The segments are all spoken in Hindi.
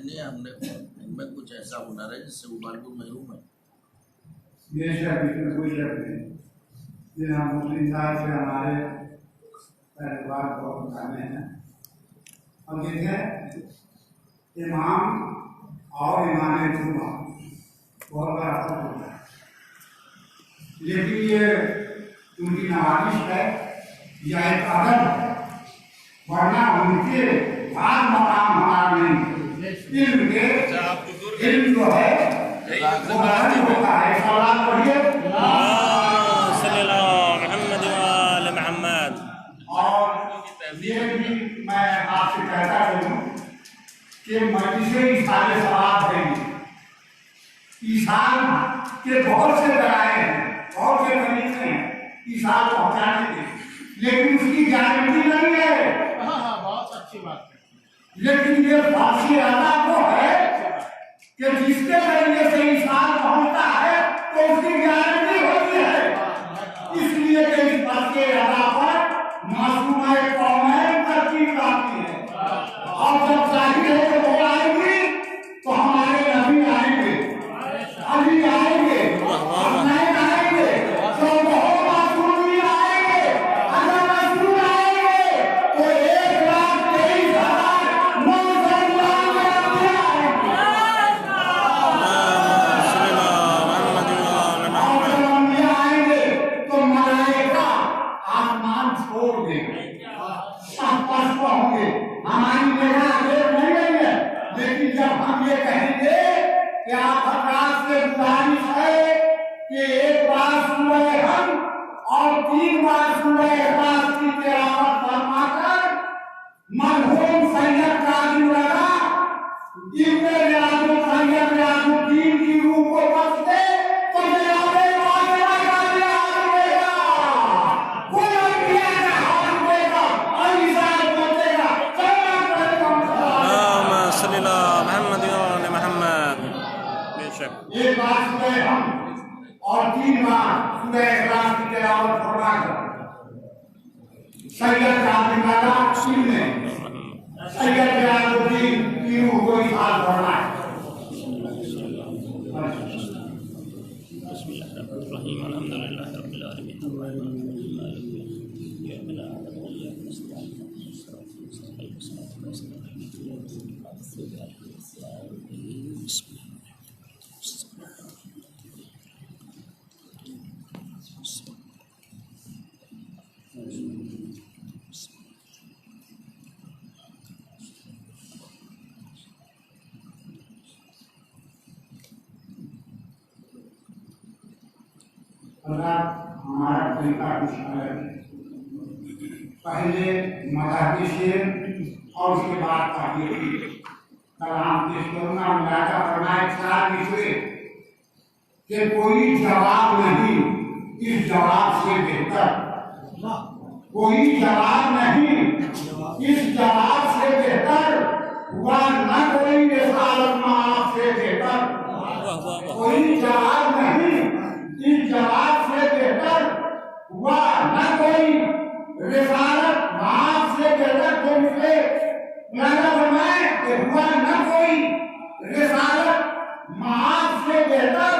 नहीं हमने इनमें कुछ ऐसा हुनर है जिससे वो बालू महरूम है। कोई शक नहीं। मुस्लिम साहब से हमारे परिवार बहुत पुराने हैं। अब देखें इमाम और इमाम जुमा बहुत बड़ा फर्क होता है, लेकिन ये उनकी नवाजिश है या एक अदब है, वरना उनके बाद मकाम हमारा नहीं। इल्म जो है वो होता है। सवाल पढ़िए और ये भी मैं आपसे कहता हूँ कि मजलिसे इशारे सवाब देंगे। ईशान के बहुत से दराए हैं, बहुत से तरीके हैं ईशान पहुँचाने के, लेकिन उसकी गारंटी नहीं है। हाँ, बहुत अच्छी बात है। लेकिन ये फारसी अदा वो है कि जिसके जरिए से ईशान पहुँचता है तो उसकी गारंटी होती है। इसलिए कि इस फारसी अदा पर मासूमा कौमें तरकीब आती है, और जब जाहिर है कि वो आएगी तो हमारे नबी आएंगे, अली आएंगे, हसनैन आएंगे, तो बहुत मासूम भी आएंगे। अगर मासूम आएंगे तो 1,23,999 आएंगे तो मलाइका आसमान छोड़ देंगे, होंगे। हमारी निगाह देख नहीं गई है, लेकिन जब हम ये कहेंगे कि आप हजरात से गुजारिश है कि एक बार सूरह हम और 3 बार सूरह इखलास की तिलावत फरमाकर मरहूम सैयद काजी रज़ा इब्न सैयद रियाजुद्दीन की रूह को बख्श दे तो जनाबे वाजिबा का दिया देगा, कोई अंबिया का हाथ देगा और ईसाई बोलेगा एक बार सूरह हम और 3 बार सूरह इखलास की तिलावत फरमाकर सैयद काजी रज़ा ने सैयद रियाजुद्दीन की रूह को इशार फरमाया। हमारा तरीका कुछ अलग है। पहले मज़हबी शेर और उसके बाद तारीखी कलाम पेश करूंगा। मुलाजा फरमाए कि कोई जवाब नहीं इस जवाब से बेहतर, कोई जवाब नहीं इस जवाब से बेहतर हुआ, न कोई रिसालत माफ से बेहतर, कोई जवाब नहीं इस जवाब से बेहतर हुआ, न कोई रिसालत माफ से बेहतर। तो मुझे मुलाजा फरमाए कि हुआ न कोई रिसालत माफ से बेहतर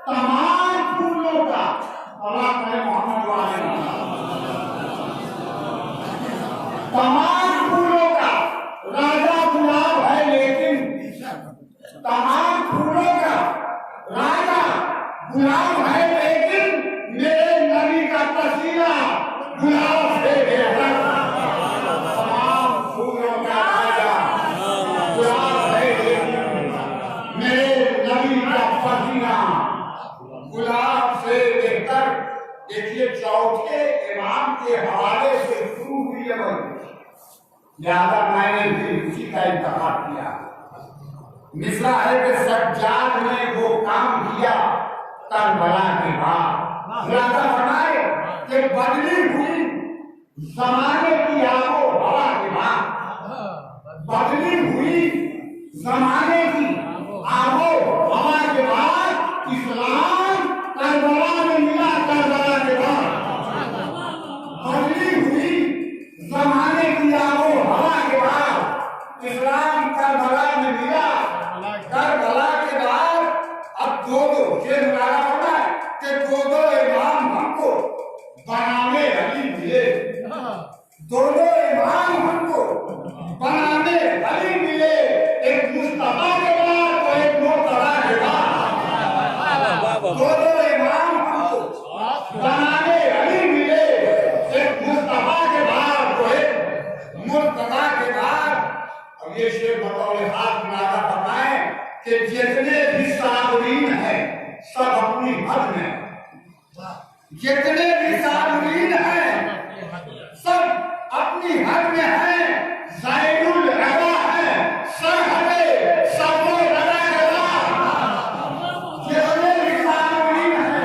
तमाम फूलों का मोहम्मद वाले तमाम फूलों का राजा गुलाब है, लेकिन तमाम फूलों का राजा गुलाब है, लेकिन मेरे नबी का पसीना गुलाब से बेहतर। तमाम फूलों का राजा गुलाब है, लेकिन मेरे नबी का पसीना गुलाब से बेहतर। देखिए चौथे इमाम के हवाले से शुरू हुई है, लिहाजा मैंने भी उसी का इंतखाब किया। मिसरा है कि सज्जाद ने वो काम किया करबला के बाद। मुलाजा फरमाए कि बदली हुई जमाने की आबो हवा के बाद, बदली हुई जमाने की आबो हवा के बाद इस्लाम करबला में मिला। करबला के बाद बदली हुई जमाने की आबो हवा के बाद इस्लाम करबला में मिला। अब ये शेर बतौर हाथ नारा फरमाए कि जितने भी साबरीन है सब अपनी हद में, जितने भी साबरीन है सब अपनी हद में है। ज़ैनुल अदा है सरहदे सबो लगा गया, जितने भी साबरीन है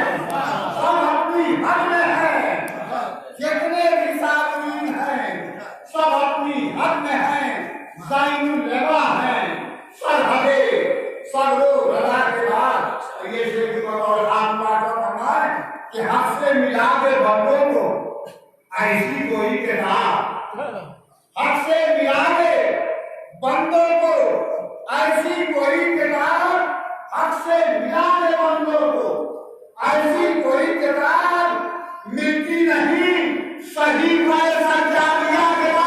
सब अपनी हद में है, जितने भी साबरीन है सब अपनी हद में है। ज़ैनुल अदा है सरहदे सबो लगा के बाद ये शेर की बतौर आत्मा का फरमाए कि हाथ से मिला के बंदों को ऐसी कोई के नाम, हाथ से मिला के बंदों को ऐसी कोई किताब, हाथ से मिला के बंदों को ऐसी कोई किताब मिलती नहीं सही पर सच्चाइयां के बाद।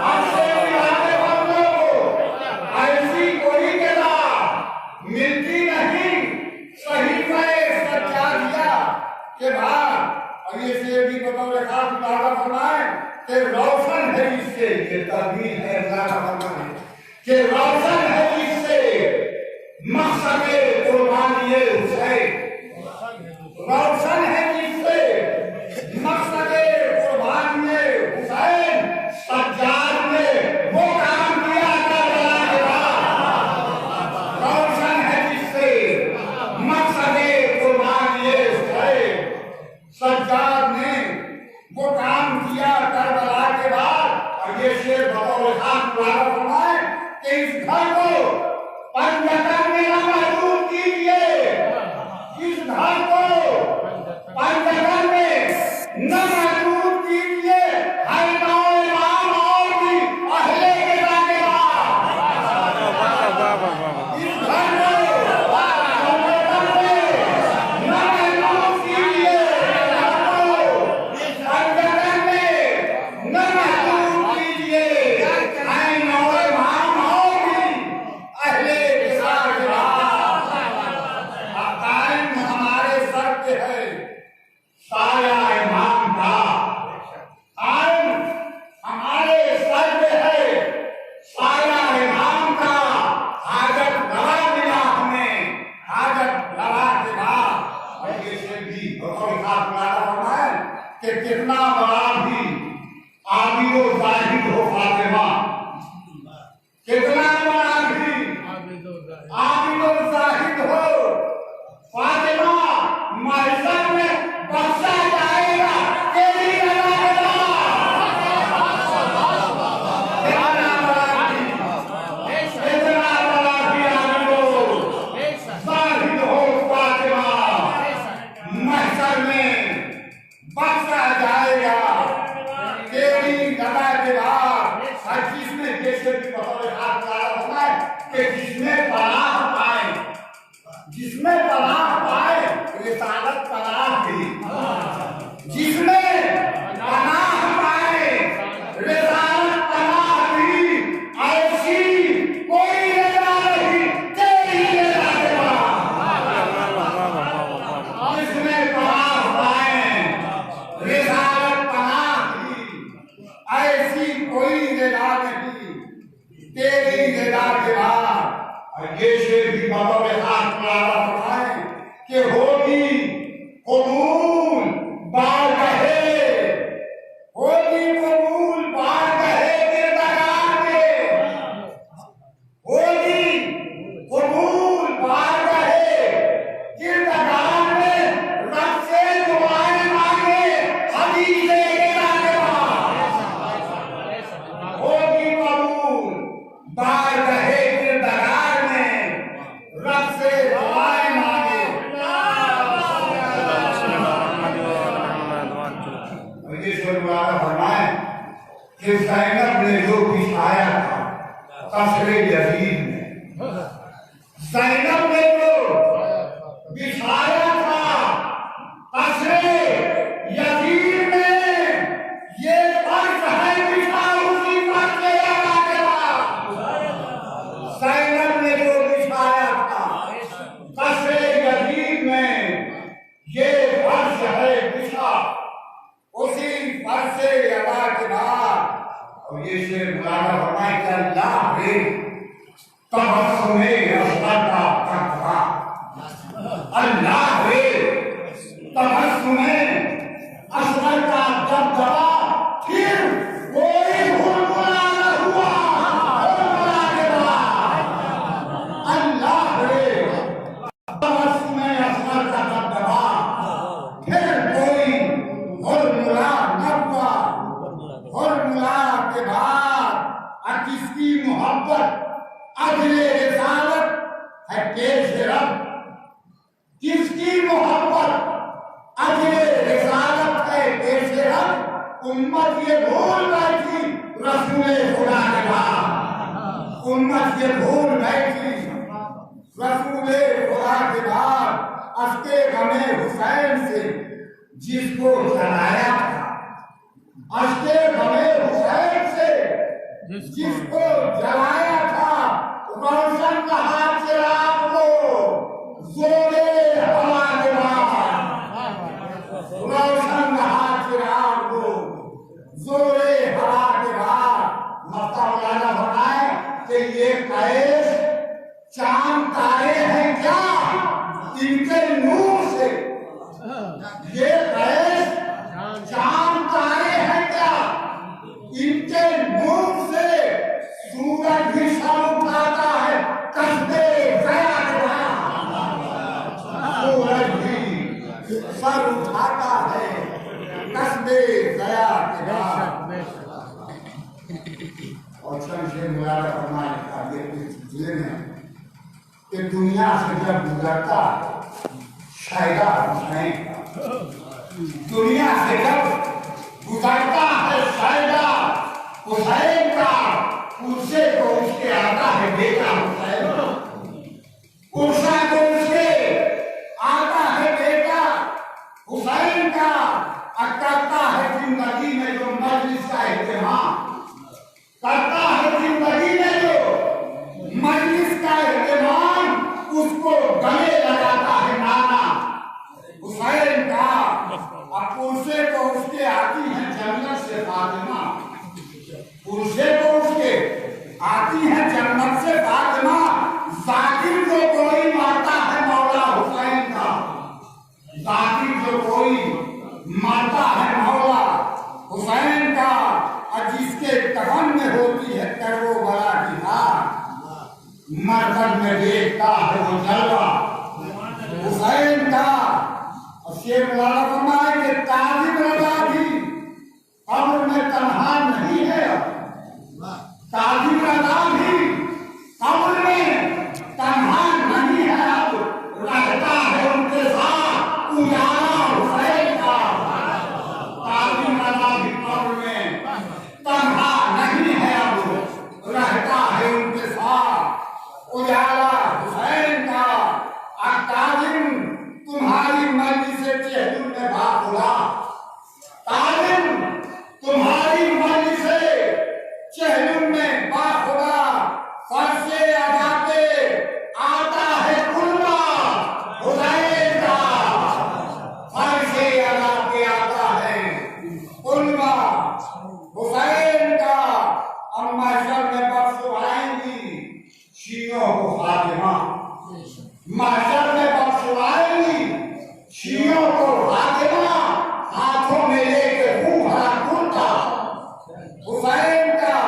हाथ से मिला के बंदों को ऐसी कोई किताब मिलती नहीं सही पर सच्चाइयां के बाद। और ये शेर भी बतौर खास मुताबिक फरमाए कि रोशन है इससे, ये तबीर है अल्लाह का फरमान है कि रोशन है इससे मकसद कुर्बानी हुसैन, रोशन है इससे मकसद कुर्बानी हुसैन। सज्जाद ने वो काम किया करबला के बाद, रोशन है जिससे मकसद कुर्बानी हुसैन। सज्जाद ने वो काम किया करबला के बाद। और ये शेर बतौर खास मुबारक फरमाए कि इस घर को पंजतन में न महसूस कीजिए, इस घर को पंजतन में न महसूस कीजिए। हर नौ इमाम और भी अहले किला के बाद इस घर को पंजतन में न महसूस कीजिए, पंजतन में न महसूस कीजिए। हर नौ इमाम और भी अहले किला के बाद अकायम हमारे सर पे है साया इमाम का, कायम हमारे सर पे है साया इमाम का। हाजत रवा मिला हमें, हाजत रवा के बाद। और ये शेर भी बतौर खास मुबारक फरमाए कि कितना बड़ा भी आबिद व जाहिद हो फातिमा, कितना बड़ा भी आबिद व जाहिद हो फातिमा, महशर में बख्शा जाएगा तेरी रज़ा के बाद। कितना बड़ा भी आबिद व जाहिद हो फातिमा, महशर में बख्शा जाएगा तेरी रज़ा के बाद। हर जिसमें जैसे भी बतौर हाथ होना है कि जिसमें पनाह पाए, जिसमें पनाह पाए रिसालत पनाह दी, जिसमें पनाह पाए रिसालत पनाह दी। ऐसी कोई रज़ा नहीं तेरी रज़ा के बाद, जिसमें पनाह पाए रिसालत पनाह दी। ऐसी कोई रज़ा नहीं तेरी रज़ा के बाद। और ये शेर भी बतौर खास मुबारक फरमाए कि होगी कबूल बारगाहे, होगी कबूल बारगाहे किरदार में, होगी कबूल बारगाहे किरदार में। रब से दुआएं मांगे हदीसे के बाद, होगी कबूल बारगाहे किरदार में। रब से दुआएं मांगे। और ये शेर मुबारक फरमाए कि ज़ैनब ने जो बिछाया था कसरे यजीद में, ज़ैनब ने जो बिछाया था कसरे यजीद में, ये फर्ज है बिछा उसी पर के लगा के बाद। ज़ैनब ने जो बिछाया था कसरे यजीद में, ये फर्ज है बिछा उसी फर्ज से अदा के बाद। और ये शेर मुबारक फरमाए अल्लाह रे तबस्सुमे असगर का तकवा, अल्लाह रे तबस्सुमे असगर का दबदबा, फिर कोई हुलमुला न हुआ हुलमुला के बाद। अल्लाह रे तबस्सुमे असगर का दबदबा, फिर कोई हुलमुला न हुआ हुलमुला के बाद। और किसकी मोहब्बत अगले रिसालत है पेश रब, किसकी मोहब्बत अगले रिसालत है पेश रब। उम्मत ये भूल बैठी रसूले खुदा के बाद, उम्मत ये भूल बैठी रसूले खुदा के बाद। अस्के गमे हुसैन से जिसको जलाया था, अस्के गमे हुसैन से जिसको जलाया था, रोशन कहा चिराग को जोरे हवा के बाद, रोशन कहा चिराग को जोरे हवा के बाद। मौलाना बनाए कि ये कैस चांद तारे हैं क्या इनके नूर से, ये कैस चांद तारे हैं क्या इनके नूर से। सूरज भी सर उठाता है कस्बे गया के बाद, सूरज भी सर उठाता है कस्बे गया के बाद। और शमशेर मुराद फरमाने का ये में कि दुनिया से जब गुजरता शायदा हुसैन, दुनिया से जब गुजरता है शायदा हुसैन का, उससे को उसके आता है बेटा हुसैन, उससे को उसके आता है बेटा हुसैन का। करता है जिंदगी में जो मजलिस का इत्तेमाम, करता है जिंदगी में जो मजलिस का इत्तेमाम, उसको गले लगाता है नाना हुसैन का। अब उससे को उसके आती है जन्नत से फातिमा, उससे को उसके आती है जन्नत से फातिमा। जाकिर जो कोई मारता है मौला हुसैन का, जाकिर जो कोई मारता है मौला हुसैन का। और जिसके कफन में होती है करो बड़ा की हार, मरकज में देखता है वो जलवा हुसैन का। और शेख वाला फरमाए कि ताजिब रजा भी कब्र में तन्हा नहीं है, ताजिब रजा भी कब्र में तन्हा नहीं है, अब रहता है उनके साथ उजाला हुसैन का। ताजिब रजा भी कब्र में तन्हा नहीं है, अब रहता है उनके साथ उजाला हुसैन का। और ताजिम तुम्हारी मर्जी से चेहरे में बाखुदा, ताजिम तुम्हारी मर्जी से चेहरे में बाखुदा। फर्शे अदा पे आता है कुल्बा हुसैन का, फर्शे अदा पे आता है कुल्बा हुसैन का। अब महशर में बख्शवाएंगी शियों को फातिमा, महशर में बख्शवाएंगी शियों को फातिमा। हाथों में लेके खूब हरा कुर्ता हुसैन का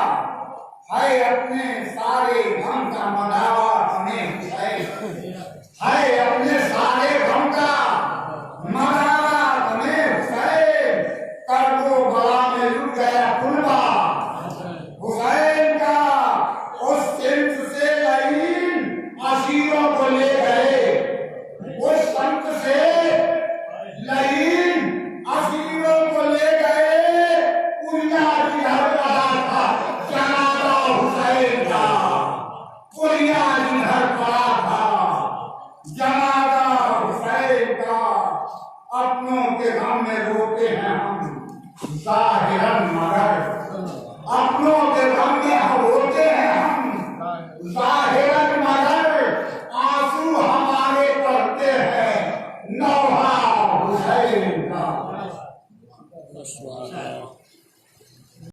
है, अपने सारे गम का मदावा हमें हुसैन है, अपने सारे गम का मदावा हमें हुसैन। कर्बो बला में लुट गया कुल्बा हुसैन का, उस सिंध से लईन असीरों को ले गए, उस संत से लईन असीरों को ले गए। पुरिया की हर रहा था जनाजा हुसैन का, पुरिया की हर पड़ा था जनाजा हुसैन का। अपनों के गम में रोते हैं हम जाहिरन मगर, अपनों के गम में हम रोते हैं हम जाहिरन मगर। आंसू हमारे पड़ते हैं नौहा हुसैन का।